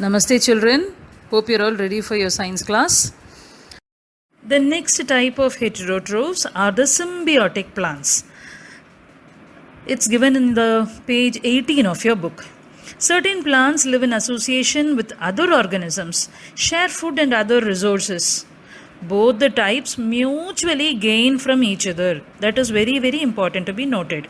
Namaste children, hope you're all ready for your science class. The next type of heterotrophs are the symbiotic plants. It's given in the page 18 of your book. Certain plants live in association with other organisms, share food and other resources. Both the types mutually gain from each other. That is very, very important to be noted.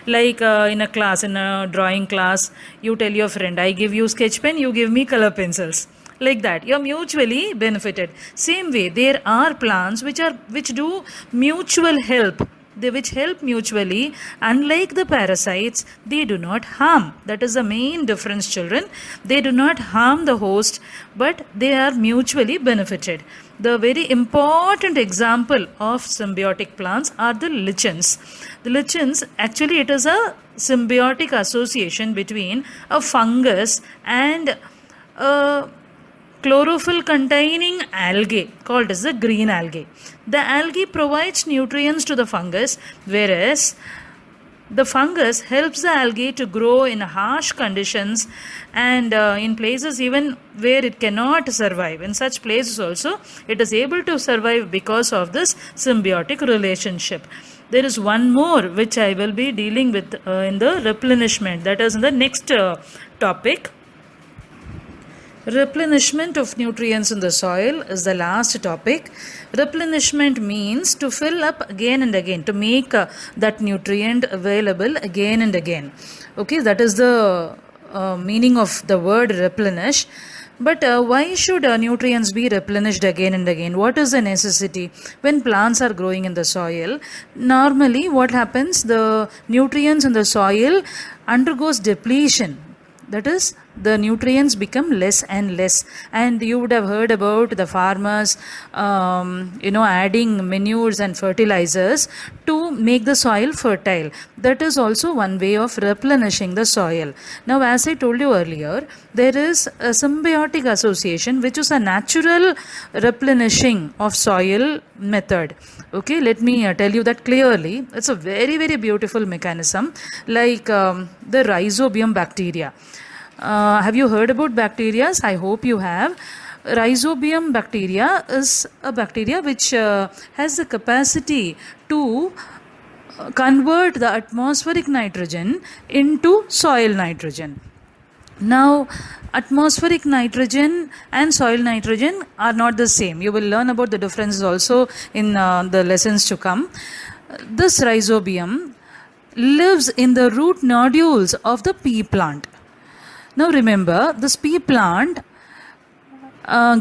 Like in a class, in a drawing class, you tell your friend, I give you sketch pen, you give me color pencils. Like that, you're mutually benefited. Same way, there are plants which do mutual help. Which help mutually. Unlike the parasites, they do not harm. That is the main difference, children. They do not harm the host, but they are mutually benefited. The very important example of symbiotic plants are the lichens. The lichens, actually it is a symbiotic association between a fungus and a chlorophyll containing algae called as the green algae. The algae provides nutrients to the fungus, whereas the fungus helps the algae to grow in harsh conditions and in places even where it cannot survive. In such places also it is able to survive because of this symbiotic relationship. There is one more which I will be dealing with in the replenishment, that is in the next topic. Replenishment of nutrients in the soil is the last topic. Replenishment means to fill up again and again, to make that nutrient available again and again. Okay, that is the meaning of the word replenish. But why should nutrients be replenished again and again? What is the necessity? When plants are growing in the soil, normally what happens? The nutrients in the soil undergoes depletion. That is, the nutrients become less and less, and you would have heard about the farmers adding manures and fertilizers to make the soil fertile. That is also one way of replenishing the soil. Now, as I told you earlier, there is a symbiotic association which is a natural replenishing of soil method. Okay, let me tell you that clearly. It's a very, very beautiful mechanism, like the rhizobium bacteria. Have you heard about bacteria? I hope you have. Rhizobium bacteria is a bacteria which has the capacity to convert the atmospheric nitrogen into soil nitrogen. Now, atmospheric nitrogen and soil nitrogen are not the same. You will learn about the differences also in the lessons to come. This rhizobium lives in the root nodules of the pea plant. Now remember, this pea plant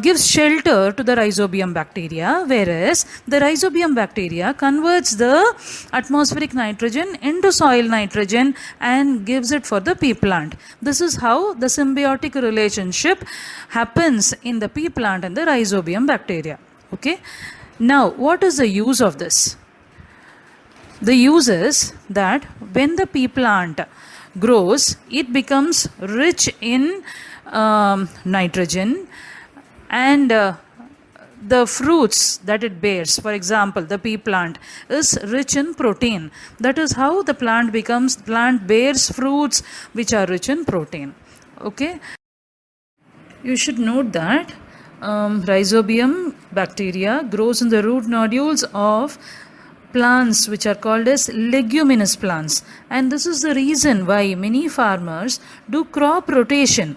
gives shelter to the rhizobium bacteria, whereas the rhizobium bacteria converts the atmospheric nitrogen into soil nitrogen and gives it for the pea plant. This is how the symbiotic relationship happens in the pea plant and the rhizobium bacteria. Okay. Now, what is the use of this? The use is that when the pea plant grows, it becomes rich in nitrogen, and the fruits that it bears, for example, the pea plant is rich in protein. That is how the plant bears fruits which are rich in protein. Okay. You should note that rhizobium bacteria grows in the root nodules of plants which are called as leguminous plants, and this is the reason why many farmers do crop rotation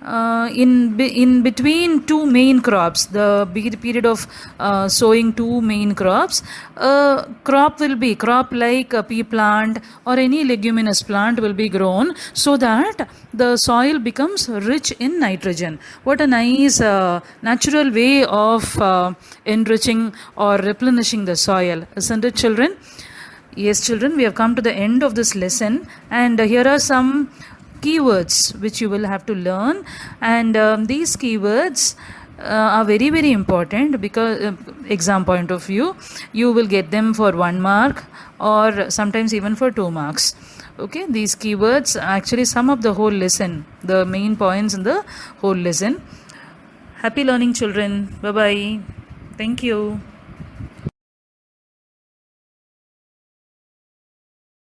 in between two main crops. The period of sowing two main crops, crop like a pea plant or any leguminous plant will be grown so that the soil becomes rich in nitrogen. What a nice natural way of enriching or replenishing the soil, isn't it, children? Yes, children, we have come to the end of this lesson, and here are some keywords which you will have to learn, and these keywords are very, very important because exam point of view, you will get them for 1 mark or sometimes even for 2 marks. Okay, these keywords actually sum up the whole lesson, the main points in the whole lesson. Happy learning, children. Bye bye. Thank you.